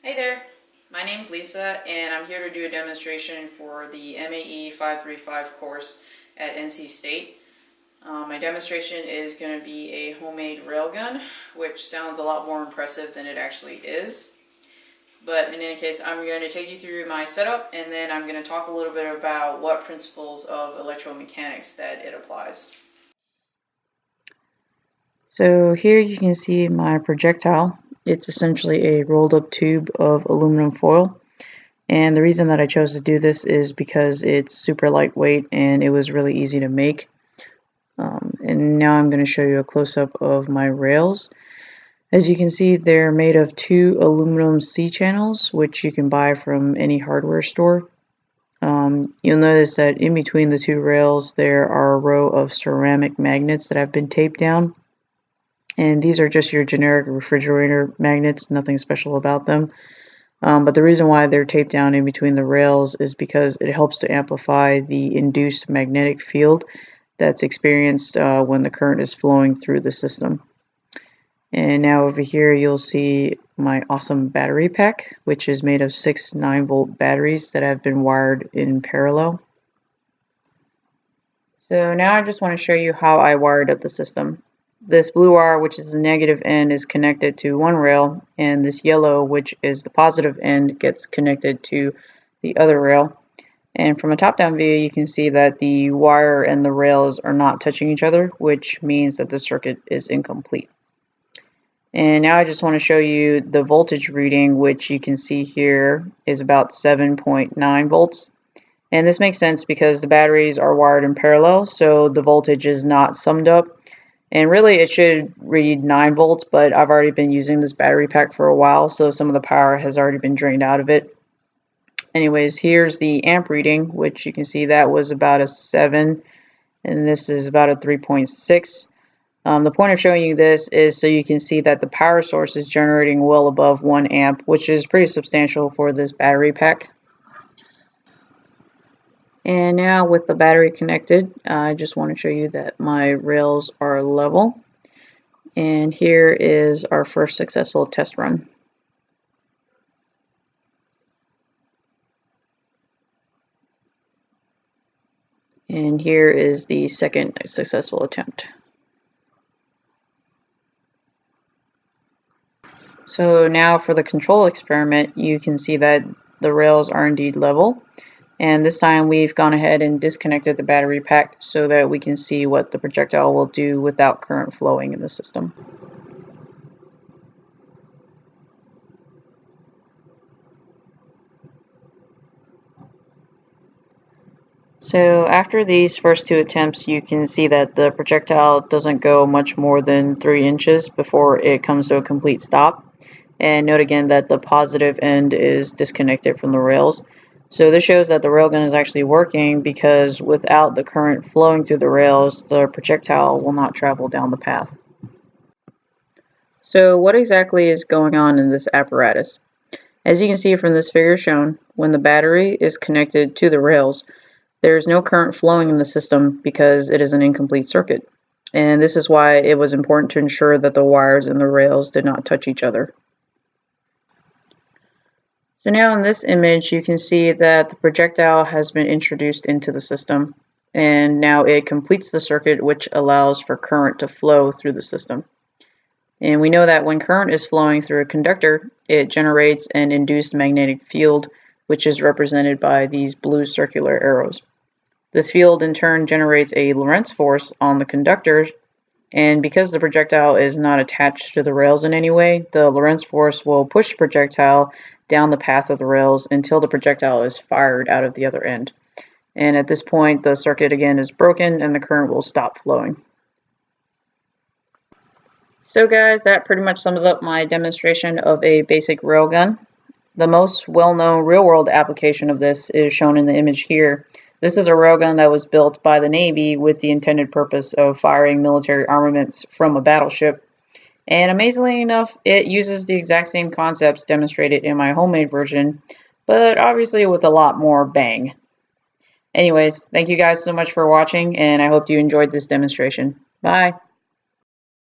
Hey there, my name's Lisa and I'm here to do a demonstration for the MAE535 course at NC State. My demonstration is going to be a homemade railgun, which sounds a lot more impressive than it actually is. But in any case, I'm going to take you through my setup and then I'm going to talk a little bit about what principles of electromechanics that it applies. So here you can see my projectile. It's essentially a rolled up tube of aluminum foil. And the reason that I chose to do this is because it's super lightweight and it was really easy to make. And now I'm going to show you a close-up of my rails. As you can see, they're made of two aluminum C-channels, which you can buy from any hardware store. You'll notice that in between the two rails there are a row of ceramic magnets that have been taped down. And these are just your generic refrigerator magnets, nothing special about them. But the reason why they're taped down in between the rails is because it helps to amplify the induced magnetic field that's experienced when the current is flowing through the system. And now over here you'll see my awesome battery pack, which is made of 6 9-volt batteries that have been wired in parallel. So now I just want to show you how I wired up the system. This blue wire, which is the negative end, is connected to one rail, and this yellow, which is the positive end, gets connected to the other rail. And from a top-down view, you can see that the wire and the rails are not touching each other, which means that the circuit is incomplete. And now I just want to show you the voltage reading, which you can see here is about 7.9 volts. And this makes sense because the batteries are wired in parallel, so the voltage is not summed up. And really it should read 9 volts, but I've already been using this battery pack for a while, so some of the power has already been drained out of it. Anyways, here's the amp reading, which you can see that was about a 7, and this is about a 3.6. The point of showing you this is so you can see that the power source is generating well above 1 amp, which is pretty substantial for this battery pack. And now with the battery connected, I just want to show you that my rails are level. And here is our first successful test run. And here is the second successful attempt. So now for the control experiment, you can see that the rails are indeed level. And this time we've gone ahead and disconnected the battery pack so that we can see what the projectile will do without current flowing in the system. So after these first two attempts, you can see that the projectile doesn't go much more than 3 inches before it comes to a complete stop. And note again that the positive end is disconnected from the rails. So this shows that the railgun is actually working because without the current flowing through the rails, the projectile will not travel down the path. So what exactly is going on in this apparatus? As you can see from this figure shown, when the battery is connected to the rails, there is no current flowing in the system because it is an incomplete circuit. And this is why it was important to ensure that the wires and the rails did not touch each other. So now in this image you can see that the projectile has been introduced into the system, and now it completes the circuit, which allows for current to flow through the system. And we know that when current is flowing through a conductor, it generates an induced magnetic field, which is represented by these blue circular arrows. This field in turn generates a Lorentz force on the conductor, and because the projectile is not attached to the rails in any way, the Lorentz force will push the projectile down the path of the rails until the projectile is fired out of the other end. And at this point, the circuit again is broken and the current will stop flowing. So guys, that pretty much sums up my demonstration of a basic railgun. The most well-known real-world application of this is shown in the image here. This is a railgun that was built by the Navy with the intended purpose of firing military armaments from a battleship. And amazingly enough, it uses the exact same concepts demonstrated in my homemade version, but obviously with a lot more bang. Anyways, thank you guys so much for watching, and I hope you enjoyed this demonstration. Bye!